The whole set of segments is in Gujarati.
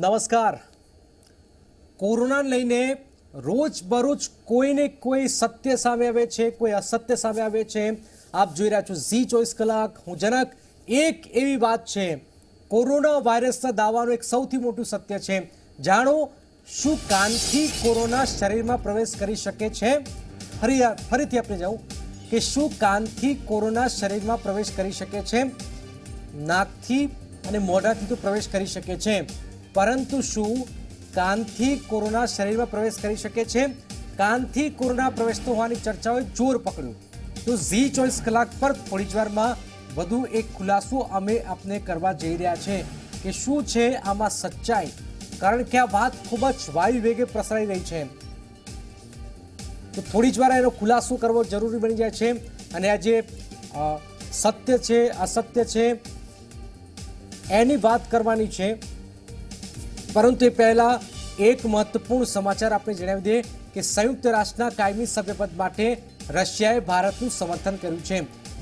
નમસ્કાર. કોરોનાને લઈને રોજબરોજ કોઈને કોઈ સત્ય સામે આવે છે, કોઈ અસત્ય સામે આવે છે. આપ જોઈ રહ્યા છો ઝી 24 કલાક. હું જનક. એક એવી વાત છે, કોરોના વાયરસના દાવાનું એક સૌથી મોટું સત્ય છે. જાણો શું કાનથી કોરોના શરીરમાં પ્રવેશ કરી શકે છે. ફરીથી આપણે જાઉં કે શું કાનથી કોરોના શરીરમાં પ્રવેશ કરી શકે છે. નાકથી અને મોઢાથી તો પ્રવેશ કરી શકે છે, પરંતુ શું કાનથી કોરોના શરીરમાં પ્રવેશ કરી શકે છે? કાનથી કોરોના પ્રવેશતો હોવાની ચર્ચાઓએ જોર પકડ્યું. તો ઝી 24 કલાક પર થોડી જ વારમાં વધુ એક ખુલાસો અમે આપને કરવા જઈ રહ્યા છે કે શું છે આમાં સચ્ચાઈ, કારણ કે આ વાત ખૂબ જ વાયુ વેગે પ્રસરાઈ રહી છે. તો થોડી જ વાર એનો ખુલાસો કરવો જરૂરી બની જાય છે. અને આ જે સત્ય છે, અસત્ય છે, એની વાત કરવાની છે. પરંતુ એ પહેલા એક મહત્વપૂર્ણ સમાચાર આપણે જણાવી દઈએ કે સંયુક્ત રાષ્ટ્રના કાયમી સભ્યપદ માટે રશિયાએ ભારતનું સમર્થન કર્યું છે.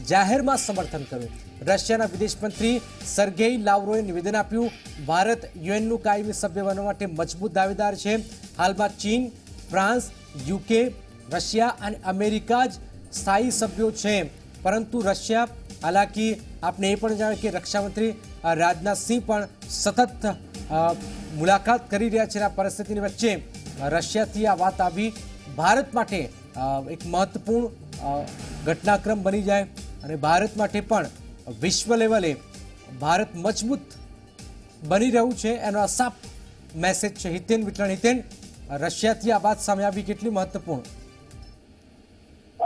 જાહેરમાં સમર્થન કર્યું. રશિયાના વિદેશ મંત્રી સર્ગેઈ લાવરોવે નિવેદન આપ્યું, ભારત યુએનનું કાયમી સભ્ય બનવા માટે મજબૂત દાવેદાર છે. હાલમાં ચીન, ફ્રાન્સ, યુકે, રશિયા અને અમેરિકા જ સ્થાયી સભ્યો છે. પરંતુ રશિયા, હાલાકી આપણે એ પણ જાણીએ કે રક્ષામંત્રી રાજનાથસિંહ પણ સતત મુલાકાત કરી રહ્યા છે. આ પરિસ્થિતિની વચ્ચે રશિયાથી આ વાત આવી, ભારત માટે એક મહત્વપૂર્ણ ઘટનાક્રમ બની જાય અને ભારત માટે પણ વિશ્વ લેવલે ભારત મજબૂત બની રહ્યું છે એનો આ સાફ મેસેજ છે. હિતેન વિટણ, હિતેન, રશિયાથી આ વાત સામે આવી, કેટલી મહત્વપૂર્ણ?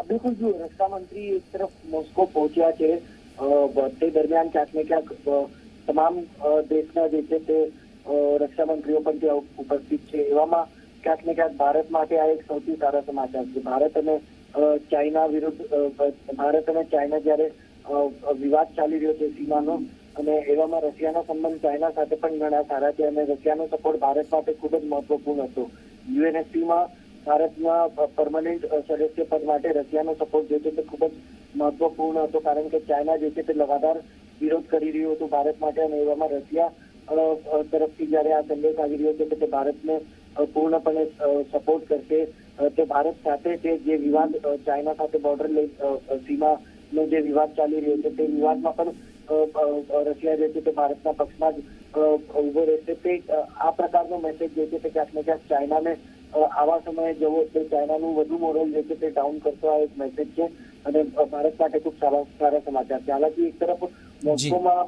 બિલકુલ, જો રક્ષામંત્રી એક તરફ મોસ્કો પહોંચ્યા છે, તે દરમિયાન ક્યાંક ને ક્યાંક તમામ દેશના જે છે તે રક્ષામંત્રીઓ પણ ત્યાં ઉપસ્થિત છે. એવામાં ક્યાંક ને ક્યાંક ભારત માટે આ એક સૌથી સારા સમાચાર છે. ભારત અને ચાઇના જ્યારે વિવાદ ચાલી રહ્યો છે સીમાનો, અને એવામાં રશિયાનો સંબંધ ચાઇના સાથે પણ ઘણા સારા છે અને રશિયાનો સપોર્ટ ભારત માટે ખૂબ જ મહત્વપૂર્ણ હતો. યુએનએસસીમાં ભારતના પરમનન્ટ સદસ્ય પદ માટે રશિયાનો સપોર્ટ જે છે તે ખૂબ જ મહત્વપૂર્ણ હતો, કારણ કે ચાઇના જે છે તે લગાતાર વિરોધ કરી રહ્યું હતું ભારત માટે. અને એવામાં રશિયા તરફથી જયારે આ સંદેશ આવી રહ્યો છે કે તે ભારતને પૂર્ણપણે સપોર્ટ કરશે, તે ભારત સાથે છે જે વિવાદ ચાઇના સાથે બોર્ડર સીમાનો જે વિવાદ ચાલી રહ્યો છે તે વિવાદમાં પણ રશિયા જે છે તે ભારતના પક્ષમાં જ ઉભો રહેશે. તે આ પ્રકારનો મેસેજ જે છે તે ક્યાંક ને ક્યાંક ચાઇનાને આવા સમયે જવો તે ચાઇનાનું વધુ મોરલ જે છે તે ડાઉન કરતો આ એક મેસેજ છે અને ભારત માટે ખૂબ સારા સમાચાર છે. હાલાકી એક તરફ મોસ્કોમાં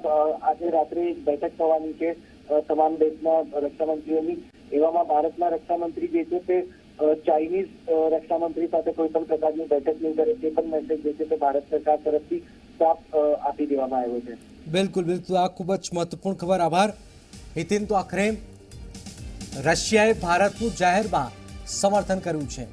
આજે રાત્રે એક બેઠક થવાની છે તમામ દેશના રક્ષામંત્રીઓની. એવામાં ભારતના રક્ષામંત્રી જે છે તે ચાઇનીઝ રક્ષામંત્રી સાથે કોઈ પણ પ્રકારની બેઠક નહીં કરે, તે પણ મેસેજ જે છે તે ભારત સરકાર તરફથી સાફ આપી દેવામાં આવ્યો છે. બિલકુલ બિલકુલ, આ ખૂબ જ મહત્વપૂર્ણ ખબર. આભાર હિતેન. તો આખરે રશિયાએ ભારતનું જાહેરમાં સમર્થન કર્યું છે.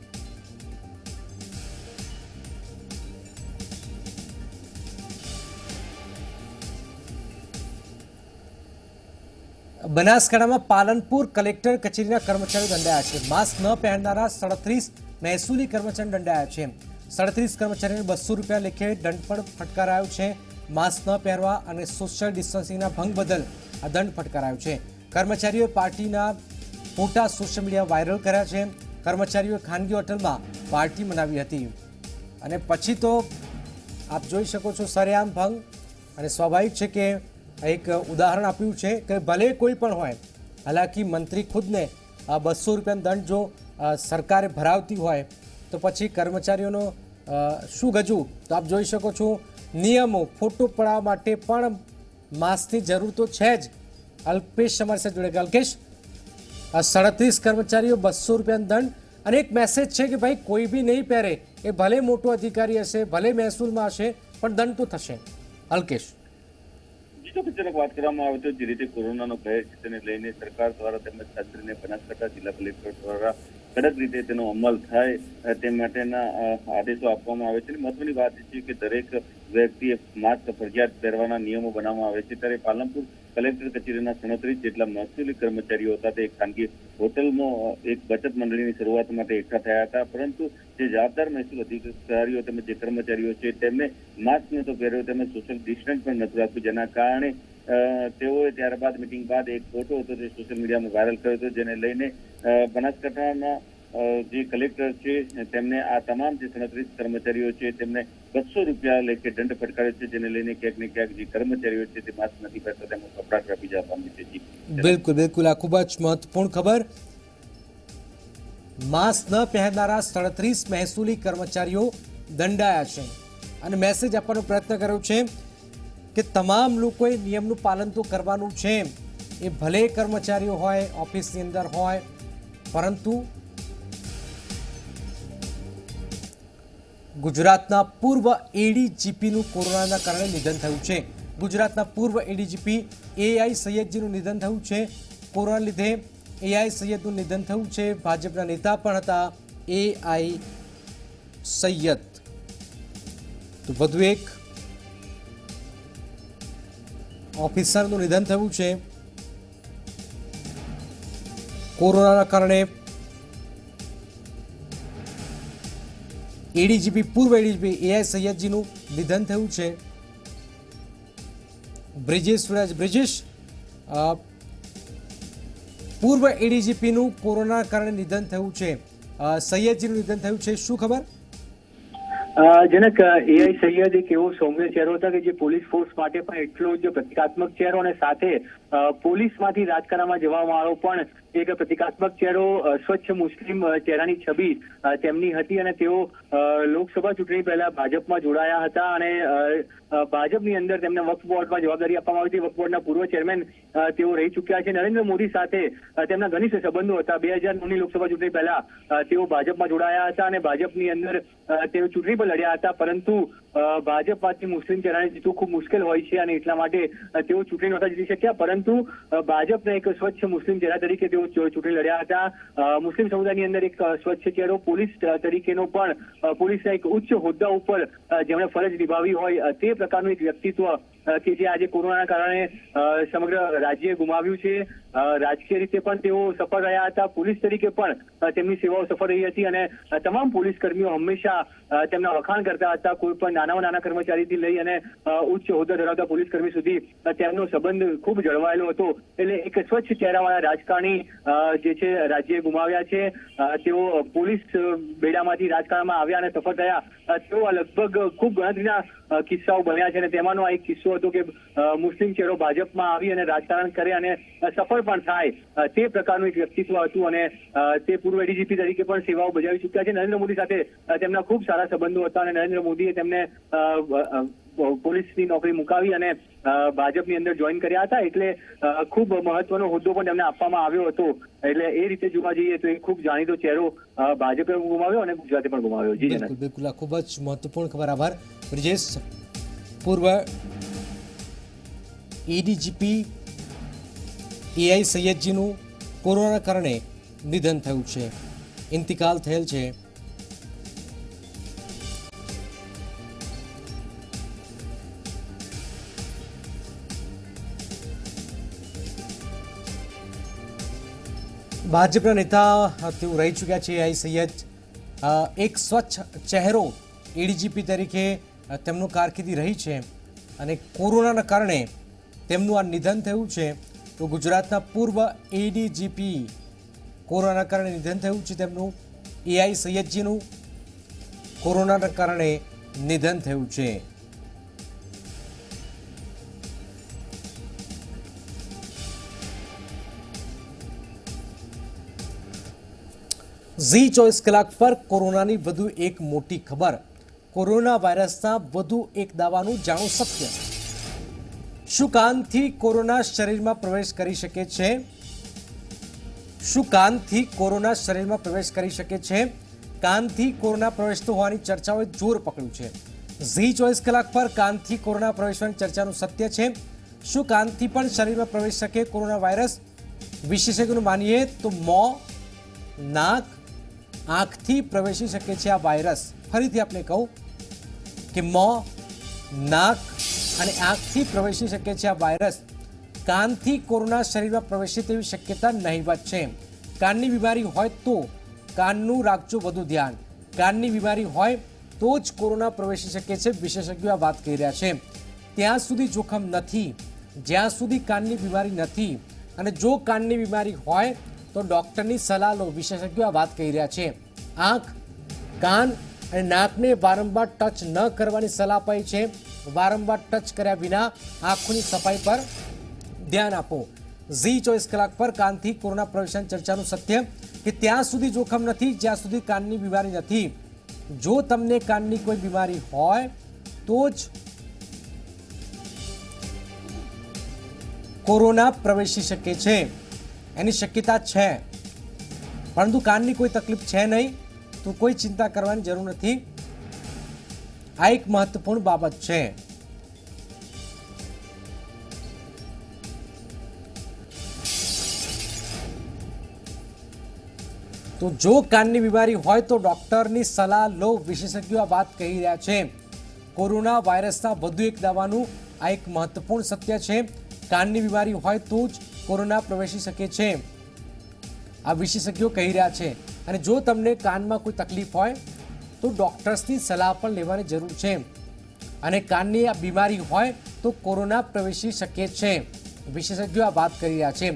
બનાસકાંઠામાં પાલનપુર કલેક્ટર કચેરીના કર્મચારીઓ દંડાયા છે. માસ્ક ન પહેરનારા 37 મહેસૂલી કર્મચારીઓ દંડાયા છે. 37 કર્મચારીઓને 200 રૂપિયા લેખે દંડ પણ ફટકારાયો છે. માસ્ક ન પહેરવા અને સોશિયલ ડિસ્ટન્સિંગના ભંગ બદલ આ દંડ ફટકારાયો છે. કર્મચારીઓએ પાર્ટીના ફોટા સોશિયલ મીડિયા વાયરલ કર્યા છે. કર્મચારીઓએ ખાનગી હોટલમાં પાર્ટી મનાવી હતી અને પછી તો આપ જોઈ શકો છો સરેઆમ ભંગ. અને સ્વાભાવિક છે કે એક ઉદાહરણ આપ્યું છે કે ભલે કોઈ પણ હોય, હાલાકી મંત્રી ખુદને 200 રૂપિયાનો દંડ જો સરકારે ભરાવતી હોય તો પછી કર્મચારીઓનો શું ગજવું? તો આપ જોઈ શકો છો નિયમો, ફોટો પડાવવા માટે પણ માસ્કની જરૂર તો છે જ. અલ્પેશ અમારી સાથે જોડે. અલ્પેશ, 37 કર્મચારીઓ 200 રૂપિયાનો દંડ અને એક મેસેજ છે કે ભાઈ કોઈ બી નહીં પહેરે, એ ભલે મોટો અધિકારી હશે, ભલે મહેસૂલમાં હશે, પણ દંડ તો થશે. અલ્કેશ, વાત કરવામાં આવે તો જે રીતે કોરોનાનો ભય છે તેને લઈને સરકાર દ્વારા તેમજ ખાસ કરીને બનાસકાંઠા જિલ્લા કલેક્ટર દ્વારા કડક રીતે તેનો અમલ થાય તે માટેના આદેશો આપવામાં આવે છે. મહત્વની વાત એ છે કે દરેક વ્યક્તિએ માસ્ક ફરજિયાત પહેરવાના નિયમો બનાવવામાં આવે છે. ત્યારે પાલનપુર કલેક્ટર કચેરીના 37 જેટલા મહેસૂલી કર્મચારીઓ હતા તે ખાનગી હોટલમાં એક બચત મંડળીની શરૂઆત માટે એકઠા થયા હતા, પરંતુ જે જવાબદાર મહેસૂલ અધિકારીઓ તેમજ જે કર્મચારીઓ છે તેમને માસ્ક નહોતો પહેર્યો, તેમજ સોશિયલ ડિસ્ટન્સ પણ નથી રાખ્યું, જેના કારણે તેઓએ ત્યારબાદ મિટિંગ બાદ એક ફોટો હતો તે સોશિયલ મીડિયામાં વાયરલ કર્યો હતો, જેને લઈને બનાસકાંઠાના જે કલેક્ટર છે તેમને આ તમામ જે 37 કર્મચારીઓ છે તેમને 200 રૂપિયા લેખે દંડ ફટકાર્યો છે, જેને લઈને ક્યાંક ને ક્યાંક જે કર્મચારીઓ છે તે માસ્ક નથી પહેરતા તેમાં કપડાટ આપી જવા પામી છે. બિલકુલ બિલકુલ, આ ખૂબ જ મહત્વપૂર્ણ ખબર. માસ્ક ન પહેરનારા 37 મહેસૂલી કર્મચારીઓ દંડાયા છે અને મેસેજ આપવાનો પ્રયત્ન કર્યો છે કે તમામ લોકોએ નિયમનું પાલન તો કરવાનું છે. એ ભલે કર્મચારીઓ હોય, ઓફિસની અંદર હોય, પરંતુ ગુજરાતના પૂર્વ એડીજીપીનું કોરોનાના કારણે નિધન થયું છે. ગુજરાતના પૂર્વ એડીજીપી એઆઈ સૈયદજીનું નિધન થયું છે. કોરોના લીધે એઆઈ સૈયદનું નિધન થયું છે. ભાજપના નેતા પણ હતા એઆઈ સૈયદ. તો વધુ એક ઓફિસરનું નિધન થયું છે કોરોનાના કારણે. એડીજીપી પૂર્વ એડીજીપી એઆઈ સૈયદજીનું નિધન થયું છે. બ્રિજેશ, પૂર્વ એડીજીપીનું કોરોના કારણે નિધન થયું છે, સૈયદજીનું નિધન થયું છે, શું ખબર? જનક, એઆઈ સૈયદ એક એવો સૌમ્ય ચહેરો હતા કે જે પોલીસ ફોર્સ માટે પણ એટલો જ પ્રતિકાત્મક ચહેરો અને સાથે પોલીસમાંથી રાજકારણમાં જવા વાળો પણ એક પ્રતિકાત્મક ચહેરો, સ્વચ્છ મુસ્લિમ ચહેરાની છબી તેમની હતી અને તેઓ લોકસભા ચૂંટણી પહેલા ભાજપમાં જોડાયા હતા અને ભાજપની અંદર તેમને વક્ફ બોર્ડમાં જવાબદારી આપવામાં આવી હતી. વક્ફ બોર્ડના પૂર્વ ચેરમેન તેઓ રહી ચૂક્યા છે. નરેન્દ્ર મોદી સાથે તેમના ઘનિષ્ઠ સંબંધો હતા. 2009ની લોકસભા ચૂંટણી પહેલા તેઓ ભાજપમાં જોડાયા હતા અને ભાજપની અંદર તેઓ ચૂંટણી પણ લડ્યા હતા, પરંતુ ભાજપમાંથી મુસ્લિમ ચહેરાને જીતવું ખૂબ મુશ્કેલ હોય છે અને એટલા માટે તેઓ ચૂંટણી નહોતા જીતી શક્યા, પરંતુ ભાજપના એક સ્વચ્છ મુસ્લિમ ચહેરા તરીકે તેઓ ચૂંટણી લડ્યા હતા. મુસ્લિમ સમુદાયની અંદર એક સ્વચ્છ ચહેરો, પોલીસ તરીકેનો પણ પોલીસના એક ઉચ્ચ હોદ્દા ઉપર જેમણે ફરજ નિભાવી હોય તે પ્રકારનું એક વ્યક્તિત્વ કે જે આજે કોરોનાના કારણે સમગ્ર રાજ્ય ગુમાવ્યું છે. રાજકીય રીતે પણ તેઓ સફળ રહ્યા હતા, પોલીસ તરીકે પણ તેમની સેવાઓ સફળ રહી હતી અને તમામ પોલીસ કર્મીઓ હંમેશા તેમના વખાણ કરતા હતા. કોઈ પણ નાના કર્મચારીથી લઈ અને ઉચ્ચ હોદ્દા ધરાવતા પોલીસ કર્મી સુધી તેમનો સંબંધ ખૂબ જળવાયેલો હતો. એટલે એક સ્વચ્છ ચહેરાવાળા રાજકારણી જે છે રાજ્ય ગુમાવ્યા છે. તેઓ પોલીસ બેડામાંથી રાજકારણમાં આવ્યા અને સફળ થયા. તેઓ લગભગ ખૂબ ગણતરીના કિસ્સાઓ બન્યા છે અને તેમાંનો આ એક કિસ્સો હતો કે મુસ્લિમ ચહેરો ભાજપમાં આવી અને રાજકારણ કરે અને સફળ પણ થાય તે પ્રકારનું એક વ્યક્તિત્વ હતું અને તે પૂર્વ એડીજીપી તરીકે પણ સેવાઓ બજાવી ચૂક્યા છે. નરેન્દ્ર મોદી સાથે તેમના ખૂબ સારા સંબંધો હતા અને નરેન્દ્ર મોદીએ તેમને પોલીસની નોકરી મુકાવી અને ભાજપની અંદર જોઈન કર્યા હતા. એટલે ખૂબ મહત્વનો હોદ્દો પણ તેમને આપવામાં આવ્યો હતો. એટલે એ રીતે જોવા જઈએ તો એ ખૂબ જાણીતો ચહેરો ભાજપે ગુમાવ્યો અને ગુજરાતે પણ ગુમાવ્યો. જી બિલકુલ બિલકુલ, આ ખૂબ જ મહત્વપૂર્ણ ખબર. આભાર બ્રિજેશ. પૂર્વ એડીજીપી એઆઈ સૈયદજીનું કોરોનાના કારણે નિધન થયું છે, ઇન્તિકાલ થયેલ છે. ભાજપના નેતા તેઓ રહી ચૂક્યા છે એઆઈ સૈયદ. એક સ્વચ્છ ચહેરો એડીજીપી તરીકે તેમનું કારકિર્દી રહી છે અને કોરોનાના કારણે તેમનું આ નિધન થયું છે. તો ગુજરાતના પૂર્વ એડીજીપી કોરોનાના કારણે નિધન થયું છે તેમનું. એઆઈ સૈયદજીનું કોરોનાના કારણે નિધન થયું છે. ઝી 24 કલાક પર કોરોનાની વધુ એક મોટી ખબર. કોરોના વાયરસના વધુ એક દાવાનું જાણો સત્ય. શું કાનથી કોરોના શરીરમાં પ્રવેશ કરી શકે છે? શું કાનથી કોરોના શરીરમાં પ્રવેશ કરી શકે છે? કાનથી કોરોના પ્રવેશતો હોવાની ચર્ચાઓએ જોર પકડ્યું છે. ઝી 24 કલાક પર કાનથી કોરોના પ્રવેશવાની ચર્ચાનું સત્ય છે. શું કાનથી પણ શરીરમાં પ્રવેશ શકે કોરોના વાયરસ? વિશેષજ્ઞોનું માનીએ તો મોં, નાક, આંખથી પ્રવેશી શકે છે આ વાયરસ. ફરીથી આપણે કહું કે મોં, નાક અને આંખથી પ્રવેશી શકે છે આ વાયરસ. કાનથી કોરોના શરીરમાં પ્રવેશે તેવી શક્યતા નહીવત છે. કાનની બીમારી હોય તો કાનનું રાખજો વધુ ધ્યાન. કાનની બીમારી હોય તો જ કોરોના પ્રવેશી શકે છે. વિશેષજ્ઞો આ વાત કહી રહ્યા છે. ત્યાં સુધી જોખમ નથી જ્યાં સુધી કાનની બીમારી નથી અને જો કાનની બીમારી હોય તો ડૉક્ટરની સલાહ લો. વિશેષજ્ઞો આ વાત કહી રહ્યા છે. આંખ, કાન અને નાકને વારંવાર ટચ ન કરવાની સલાહ અપાઈ છે. વારંવાર ટચ કર્યા વિના આંખોની સફાઈ પર ધ્યાન આપો. ઝી 24 કલાક પર કાનથી કોરોના પ્રવેશની ચર્ચાનું સત્ય કે ત્યાં સુધી જોખમ નથી જ્યાં સુધી કાનની બીમારી નથી. જો તમને કાનની કોઈ બીમારી હોય તો જ કોરોના પ્રવેશી શકે છે, એની શક્યતા છે. પરંતુ કાનની કોઈ તકલીફ છે નહીં તો કોઈ ચિંતા કરવાની જરૂર નથી. આ એક મહત્વપૂર્ણ બાબત છે. તો જો કાનની બીમારી હોય તો ડોક્ટરની સલાહ લો. વિશેષજ્ઞો આ વાત કહી રહ્યા છે. કોરોના વાયરસના વધુ એક દાવાનું આ એક મહત્વપૂર્ણ સત્ય છે. કાનની બીમારી હોય તો જ કોરોના પ્રવેશી શકે છે, આ વિશેષજ્ઞો કહી રહ્યા છે. અને જો તમને કાનમાં કોઈ તકલીફ હોય તો ડોક્ટર્સની સલાહ પણ લેવાની જરૂર છે. અને કાનની આ બીમારી હોય તો કોરોના પ્રવેશી શકે છે. વિશેષજ્ઞો આ વાત કરી રહ્યા છે.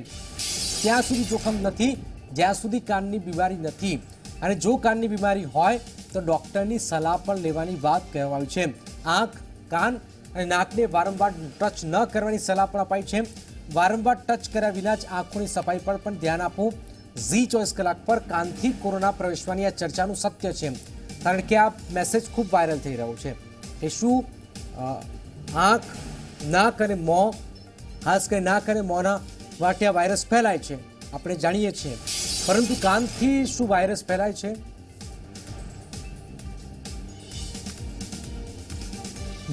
ત્યાં સુધી જોખમ નથી જ્યાં સુધી કાનની બીમારી નથી. અને જો કાનની બીમારી હોય તો ડૉક્ટરની સલાહ પણ લેવાની વાત કહેવામાં આવી છે. આંખ, કાન અને નાકને વારંવાર ટચ ન કરવાની સલાહ પણ અપાઈ છે. વારંવાર ટચ કર્યા વિના જ આંખોની સફાઈ પર પણ ધ્યાન આપો. ઝી 24 કલાક પર કાનથી કોરોના પ્રવેશવાની આ ચર્ચાનું સત્ય છે. કારણ કે આ મેસેજ ખૂબ વાયરલ થઈ રહ્યો છે કે શું આંખ, નાક અને મોં, ખાસ કરી નાક અને મોંના વાટે આ વાયરસ ફેલાય છે, આપણે જાણીએ છીએ. પરંતુ કાનથી શું વાયરસ ફેલાય છે?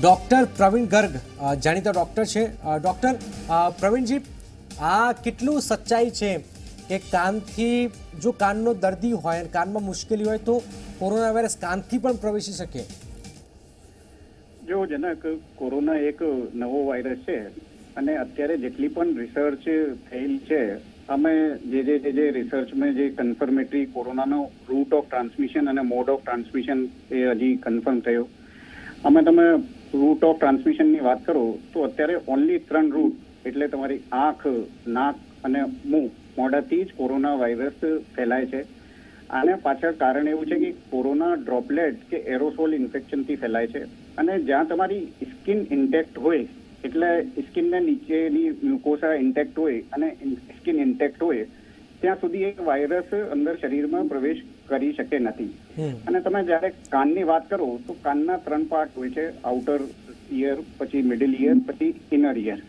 ડૉક્ટર પ્રવીણ ગર્ગ જાણીતા ડૉક્ટર છે. ડૉક્ટર પ્રવીણજી, આ કેટલું સચ્ચાઈ છે કે કાનથી, જો કાનનો દર્દી હોય અને કાનમાં મુશ્કેલી હોય તો કોરોના વાયરસ કાનથી પણ પ્રવેશી શકે? જો જનક, કોરોના એક નવો વાયરસ છે અને અત્યારે જેટલી પણ રિસર્ચ થયેલી છે, અમે જે રિસર્ચમાં જે કન્ફર્મેટરી કોરોનાનો રૂટ ઓફ ટ્રાન્સમિશન અને મોડ ઓફ ટ્રાન્સમિશન એ હજી કન્ફર્મ થયો. અમે તમે રૂટ ઓફ ટ્રાન્સમિશનની વાત કરો તો અત્યારે ઓનલી 3 રૂટ, એટલે તમારી આંખ, નાક અને મોઢાથી જ કોરોના વાયરસ ફેલાય છે. આને પાછળ કારણ એવું છે કે કોરોના ડ્રોપલેટ કે એરોસોલ ઇન્ફેક્શનથી ફેલાય છે. અને જ્યાં તમારી સ્કિન ઇન્ટેક્ટ હોય, એટલે સ્કિનના નીચેની મ્યુકોસા ઇન્ટેક્ટ હોય અને સ્કિન ઇન્ટેક્ટ હોય, ત્યાં સુધી એક વાયરસ અંદર શરીરમાં પ્રવેશ કરી શકે નથી. અને તમે જ્યારે કાનની વાત કરો તો કાનના 3 પાર્ટ હોય છે: આઉટર ઇયર, પછી મિડલ ઇયર, પછી ઇનર ઇયર.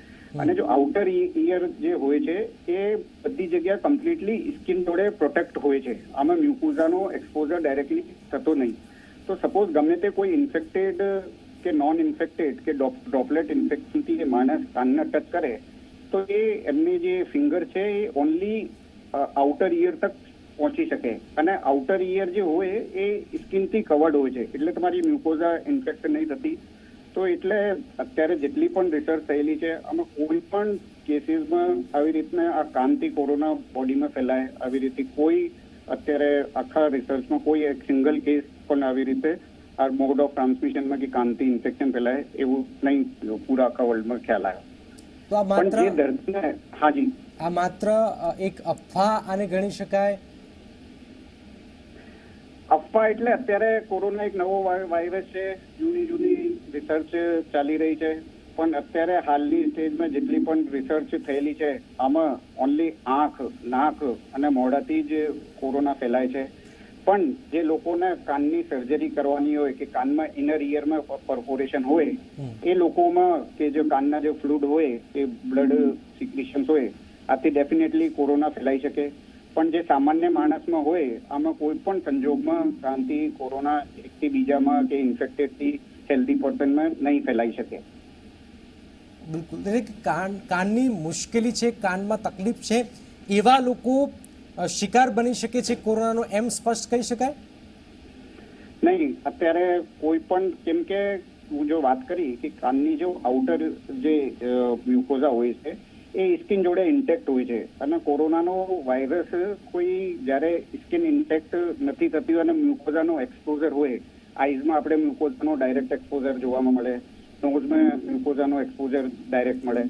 અને જો આઉટર ઇયર જે હોય છે એ બધી જગ્યા કમ્પ્લીટલી સ્કિન જોડે પ્રોટેક્ટ હોય છે. આમાં મ્યુકોઝાનો એક્સપોઝર ડાયરેક્ટલી થતો નહીં. તો સપોઝ ગમે તે કોઈ ઇન્ફેક્ટેડ કે નોન ઇન્ફેક્ટેડ કે ડ્રોપલેટ ઇન્ફેક્શનથી એ માણસ કાનને ટચ કરે તો એ એમની જે ફિંગર છે એ ઓનલી આઉટર ઇયર તક પહોંચી શકે. અને આઉટર ઇયર જે હોય એ સ્કિનથી કવર્ડ હોય છે, એટલે તમારી મ્યુકોઝા ઇન્ફેક્ટ નહીં થતી. તો એટલે અત્યારે જેટલી પણ રિસર્ચ થયેલી છે, આમાં કોઈ પણ કેસીસમાં આવી રીતના આ કાનથી કોરોના બોડીમાં ફેલાય આવી રીતે કોઈ અત્યારે આખા રિસર્ચમાં કોઈ એક સિંગલ કેસ પણ આવી રીતે આ મોડ ઓફ ટ્રાન્સમિશનમાં કે કાનથી ઇન્ફેક્શન ફેલાય એવું નહીં પૂરા આખા વર્લ્ડમાં ખ્યાલ આવ્યો. તો આ પણ માત્ર જે દર્દીને, હાજી, આ માત્ર એક અફવા આને ગણી શકાય? અફવા એટલે અત્યારે કોરોના એક નવો વાયરસ છે, જૂની રિસર્ચ ચાલી રહી છે. પણ અત્યારે હાલની સ્ટેજમાં જેટલી પણ રિસર્ચ થયેલી છે આમાં ઓનલી આંખ, નાક અને મોઢાથી જ કોરોના ફેલાય છે. પણ જે લોકોને કાનની સર્જરી કરવાની હોય કે કાનમાં ઇનર ઇયરમાં પરફોરેશન હોય, એ લોકોમાં કે જે કાનના જે ફ્લુઇડ હોય એ બ્લડ સિક્રેશન્સ હોય, આથી ડેફિનેટલી કોરોના ફેલાઈ શકે. પણ જે સામાન્ય માણસમાં હોય આમાં કોઈ પણ સંજોગમાં કાનથી કોરોના એકથી બીજામાં કે ઇન્ફેક્ટેડથી હેલ્ધી પર્સનમાં નહીં ફેલાઈ શકે. બિલકુલ. એટલે કે કાનની મુશ્કેલી છે, કાનમાં તકલીફ છે, એવા લોકો શિકાર બની શકે છે કોરોનાનો, એમ સ્પષ્ટ કહી શકાય? નહીં, અત્યારે કોઈ પણ, કેમ કે હું જો વાત કરી કે કાનની જો આઉટર જે મ્યુકોઝા હોય છે એ સ્કિન જોડે ઇન્ટેક્ટ હોય છે. અને કોરોનાનો વાયરસ કોઈ જ્યારે સ્કિન ઇન્ટેક્ટ નથી થતી અને મ્યુકોઝાનો એક્સપોઝર હોય, આઈઝમાં આપણે મ્યુકોઝાનો ડાયરેક્ટ એક્સપોઝર જોવામાં મળે, નોઝમાં મ્યુકોઝાનો એક્સપોઝર ડાયરેક્ટ મળે.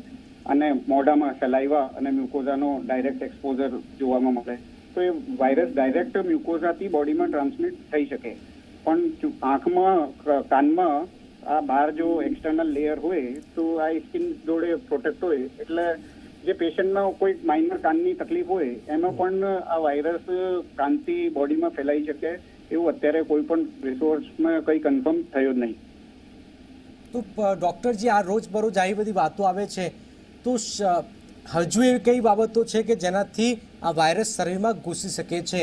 અને મોઢામાં સલાઈવા અને મ્યુકોઝાનો ડાયરેક્ટ એક્સપોઝર જોવામાં મળે તો એ વાયરસ ડાયરેક્ટ મ્યુકોઝાથી બોડીમાં ટ્રાન્સમિટ થઈ શકે. પણ આંખમાં કાનમાં આ બહાર જો એક્સટર્નલ લેયર હોય તો આ સ્કિન જોડે પ્રોટેક્ટ હોય એટલે જે પેશન્ટમાં કોઈ માઇનર કાનની તકલીફ હોય એમાં પણ આ વાયરસ કાનથી બોડીમાં ફેલાઈ શકે એવું અત્યારે કોઈ પણ રિસોર્સમાં કંઈ કન્ફર્મ થયો જ નહીં. તો ડૉક્ટરજી, આ રોજબરોજ આવી બધી વાતો આવે છે તો હજુ એવી કઈ બાબતો છે કે જેનાથી આ વાયરસ શરીરમાં ઘૂસી શકે છે?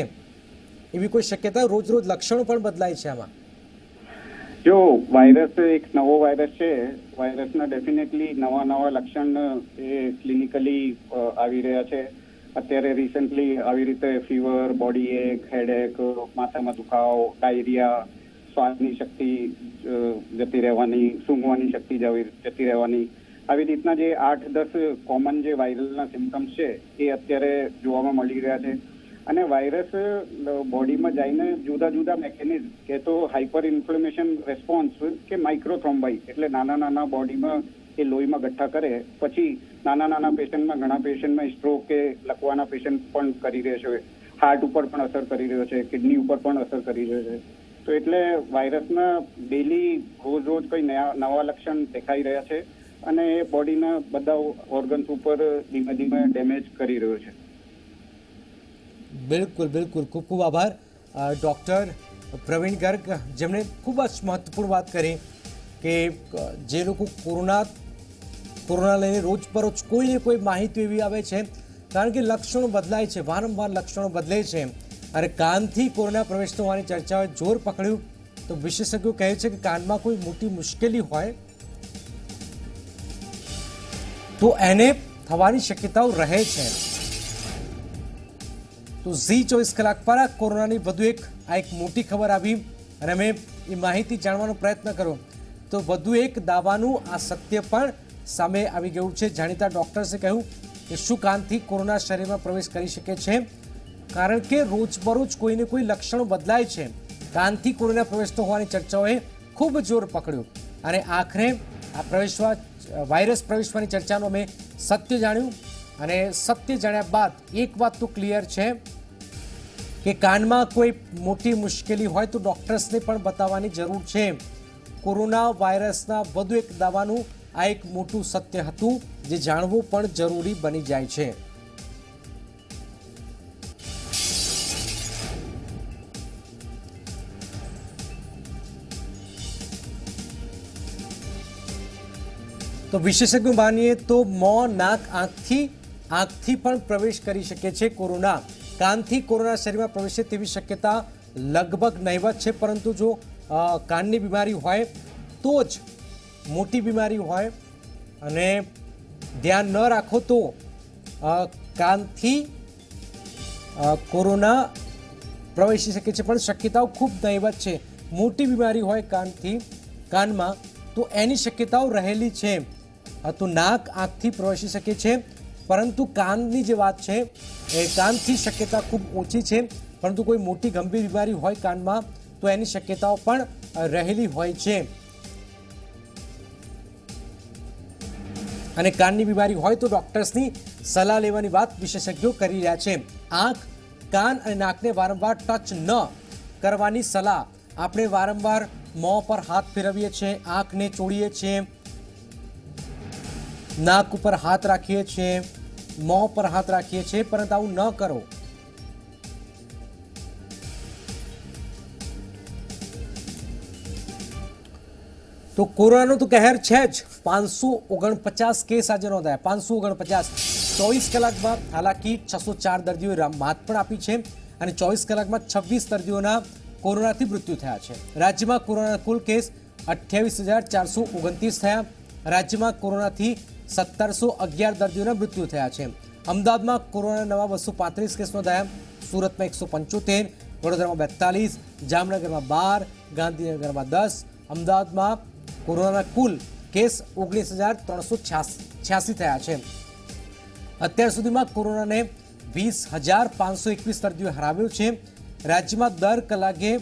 એવી કોઈ શક્યતા? રોજ રોજ લક્ષણો પણ બદલાય છે આમાં? જો વાયરસ એક નવો વાયરસ છે, વાયરસના ડેફિનેટલી નવા લક્ષણ એ ક્લિનિકલી આવી રહ્યા છે. અત્યારે રિસન્ટલી આવી રીતે ફીવર, બોડી એક, હેડેક, માથામાં દુખાવો, ડાયરિયા, શ્વાસની શક્તિ જતી રહેવાની, સૂંઘવાની શક્તિ જતી રહેવાની, આવી રીતના જે 8-10 કોમન જે વાયરલના સિમ્પટમ્સ છે એ અત્યારે જોવામાં મળી રહ્યા છે. અને વાયરસ બોડીમાં જઈને જુદા જુદા મેકેનિઝમ કે તો હાઇપર ઇન્ફ્લેમેશન રેસ્પોન્સ કે માઇક્રોથ્રોમ્બાઈ એટલે નાના બોડીમાં એ લોહીમાં ગઠ્ઠા કરે, પછી નાના પેશન્ટમાં, ઘણા પેશન્ટમાં સ્ટ્રોક કે લકવાના પેશન્ટ પણ કરી રહ્યો છે, હાર્ટ ઉપર પણ અસર કરી રહ્યો છે, કિડની ઉપર પણ અસર કરી રહ્યો છે. તો એટલે વાયરસના ડેલી રોજ કંઈ નવા લક્ષણ દેખાઈ રહ્યા છે અને એ બોડીના બધા ઓર્ગન્સ ઉપર ધીમે ધીમે ડેમેજ કરી રહ્યો છે. બિલકુલ બિલકુલ, ખૂબ ખૂબ આભાર ડૉક્ટર પ્રવીણ ગર્ગ, જેમણે ખૂબ જ મહત્વપૂર્ણ વાત કરી કે જે લોકો કોરોના લઈને રોજબરોજ કોઈને કોઈ માહિતી એવી આવે છે, કારણ કે લક્ષણો બદલાય છે, વારંવાર લક્ષણો બદલે છે અને કાનથી કોરોના પ્રવેશ થવાની ચર્ચાઓએ જોર પકડ્યું. તો વિશેષજ્ઞો કહે છે કે કાનમાં કોઈ મોટી મુશ્કેલી હોય તો એને થવાની શક્યતાઓ રહે છે. તો ઝી 24 કલાક પર કોરોનાની વધુ એક મોટી ખબર આવી અને અમે એ માહિતી જાણવાનો પ્રયત્ન કર્યો તો વધુ એક દાવાનું આ સત્ય પણ સામે આવી ગયું છે. જાણીતા ડૉક્ટર્સે કહ્યું કે શું કાનથી કોરોના શરીરમાં પ્રવેશ કરી શકે છે? કારણ કે રોજબરોજ કોઈને કોઈ લક્ષણો બદલાય છે. કાનથી કોરોના પ્રવેશતો હોવાની ચર્ચાઓએ ખૂબ જોર પકડ્યું અને આખરે આ વાયરસ પ્રવેશવાની ચર્ચાનું અમે સત્ય જાણ્યું. અને સત્ય જાણ્યા બાદ એક વાત તો ક્લિયર છે કે કાનમાં કોઈ મોટી મુશ્કેલી હોય તો ડૉક્ટર્સને પણ બતાવવાની જરૂર છે. કોરોના વાયરસના વધુ એક દાવાનું આ એક મોટું સત્ય હતું જે જાણવું પણ જરૂરી બની જાય છે. તો વિશેષજ્ઞો માનીએ તો મોં, નાક, આંખથી પણ પ્રવેશ કરી શકે છે કોરોના. કાનથી કોરોના શરીરમાં પ્રવેશે તેવી શક્યતા લગભગ નહીવત છે, પરંતુ જો કાનની બીમારી હોય તો જ, મોટી બીમારી હોય અને ધ્યાન ન રાખો તો કાનથી કોરોના પ્રવેશી શકે છે, પણ શક્યતાઓ ખૂબ નહીવત છે. મોટી બીમારી હોય કાનમાં તો એની શક્યતાઓ રહેલી છે. તો નાક, આંખથી પ્રવેશી શકે છે, પરંતુ કાનની જે વાત છે એ કાનથી શક્યતા ખૂબ ઓછી છે. પરંતુ કોઈ મોટી ગંભીર બીમારી હોય કાનમાં તો એની શક્યતાઓ પણ રહેલી હોય છે. અને કાનની બીમારી હોય તો ડૉક્ટર્સની સલાહ લેવાની વાત વિશેષજ્ઞો કરી રહ્યા છે. આંખ, કાન અને નાકને વારંવાર ટચ ન કરવાની સલાહ. આપણે વારંવાર મોં પર હાથ ફેરવીએ છીએ, આંખને ચોળીએ છીએ, નાક ઉપર હાથ રાખીએ છીએ, મોં પર હાથ રાખીએ છીએ, પરંતુ આવું ન કરો. તો કોરોનાનો તો કહેર છે જ. 549 કેસ આજે નોંધાયા. 549 24 કલાકમાં હાલાકી 604 દર્દીઓએ માત પણ આપી છે અને 24 કલાકમાં 26 દર્દીઓના કોરોનાથી મૃત્યુ થયા છે. રાજ્યમાં કોરોનાના કુલ કેસ 28,429 થયા. રાજ્યમાં કોરોનાથી 1711 દર્દીઓના મૃત્યુ થયા છે. અમદાવાદમાં કોરોનાના નવા 235 કેસ નોંધાયા. સુરતમાં 175, વડોદરામાં 42, જામનગરમાં 12, ગાંધીનગરમાં 10. અમદાવાદમાં કોરોનાના કુલ કેસ 19,386 થયા છે. અત્યાર સુધીમાં કોરોનાને 20,521 દર્દીઓ હરાવ્યો છે. રાજ્યમાં દર કલાકે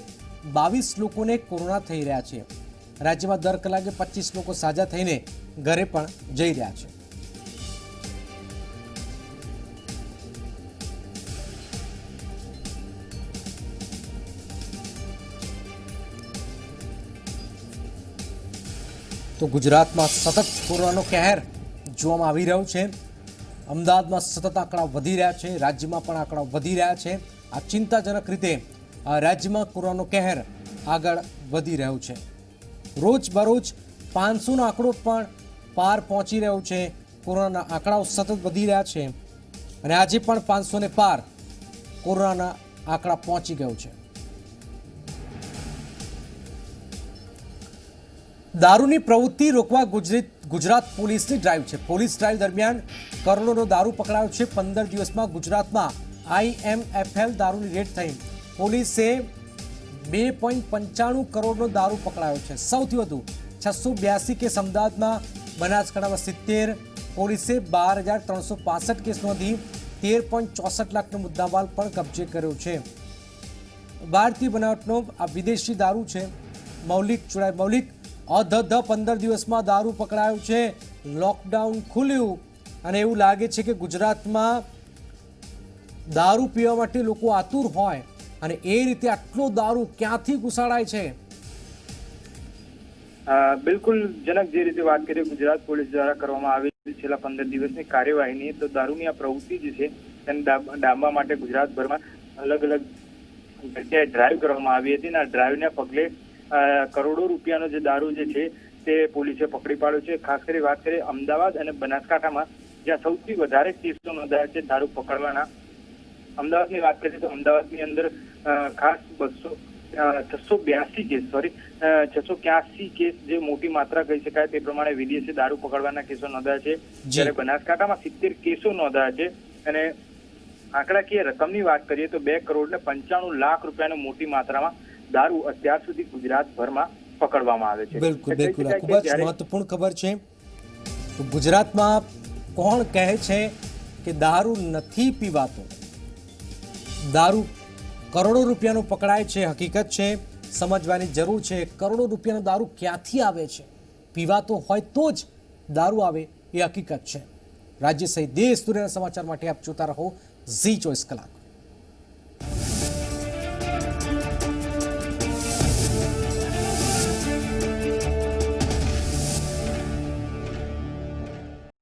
22 લોકોને કોરોના થઈ રહ્યા છે. રાજ્યમાં દર કલાકે 25 લોકો સાજા થઈને ઘરે પણ જઈ રહ્યા છે. તો ગુજરાતમાં સતત કોરોનાનો કહેર જોવામાં આવી રહ્યો છે. અમદાવાદમાં સતત આંકડા વધી રહ્યા છે, રાજ્યમાં પણ આંકડા વધી રહ્યા છે. આ ચિંતાજનક રીતે રાજ્યમાં કોરોનાનો કહેર આગળ વધી રહ્યો છે. રોજ બરોજ 500નો આંકડો પણ પાર પહોંચી રહ્યો છે. કોરોનાના આંકડાઓ સતત વધી રહ્યા છે અને આજે પણ 500ને પાર કોરોનાના આંકડા પહોંચી ગયો છે. દારૂની પ્રવૃત્તિ રોકવા ગુજરાત પોલીસની ડ્રાઈવ છે. પોલીસ ડ્રાઈવ દરમિયાન કરોડોનો દારૂ પકડાયો છે. 15 દિવસમાં ગુજરાતમાં IMFL દારૂની રેડ થઈ. પોલીસે 2.95 કરોડનો દારૂ પકડાયો છે. સૌથી વધુ 682 કેસ અમદાવાદમાં, બનાસકાંઠામાં 70. પોલીસે 12,365 કેસ નોંધી 13.64 લાખનો મુદ્દામાલ પણ કબજે કર્યો છે. ભારતીય બનાવટનો આ વિદેશી દારૂ છે. મૌલિક 15 દિવસમાં દારૂ પકડાયો છે. લોકડાઉન ખુલ્યું અને એવું લાગે છે કે ગુજરાતમાં દારૂ પીવા માટે લોકો આતુર હોય અને એ રીતે આટલો દારૂ ક્યાંથી ઘુસાડાય છે. બિલકુલ જનક, જે રીતે વાત કરીએ ગુજરાત પોલીસ દ્વારા કરવામાં આવી છેલ્લા 15 દિવસની કાર્યવાહીની, તો દારૂની આ પ્રવૃત્તિ જે છે તેને ડામવા માટે ગુજરાતભરમાં અલગ અલગ જગ્યાએ ડ્રાઈવ કરવામાં આવી હતી અને આ ડ્રાઈવના પગલે કરોડો રૂપિયાનો જે દારૂ જે છે તે પોલીસે પકડી પાડ્યો છે. ખાસ કરી વાત કરીએ અમદાવાદ અને બનાસકાંઠામાં, જ્યાં સૌથી વધારે કેસો નોંધાયા છે દારૂ પકડવાના. અમદાવાદની વાત કરીએ તો અમદાવાદની અંદર ખાસ 682 કેસ જે મોટી માત્રા કહી શકાય તે પ્રમાણે વિદેશી દારૂ પકડવાના કેસો નોંધાયા છે. જ્યારે બનાસકાંઠામાં 70 કેસો નોંધાયા છે અને આંકડાકીય રકમની વાત કરીએ તો 2.95 લાખ રૂપિયાનો મોટી માત્રામાં દારૂ અત્યાર સુધી ગુજરાતભરમાં પકડવામાં આવે છે. બિલકુલ બિલકુલ, ખૂબ જ મહત્વપૂર્ણ ખબર છે. તો ગુજરાતમાં કોણ કહે છે કે દારૂ નથી પીવાતો? દારૂ કરોડો રૂપિયાનો પકડાય છે, હકીકત છે, સમજવાની જરૂર છે. કરોડો રૂપિયાનો દારૂ ક્યાંથી આવે છે? પીવાતો હોય તો જ દારૂ આવે એ હકીકત છે. રાજ્ય સહિત દેશ દુનિયાના સમાચાર માટે આપ જોતા રહો ઝી 24 કલાક.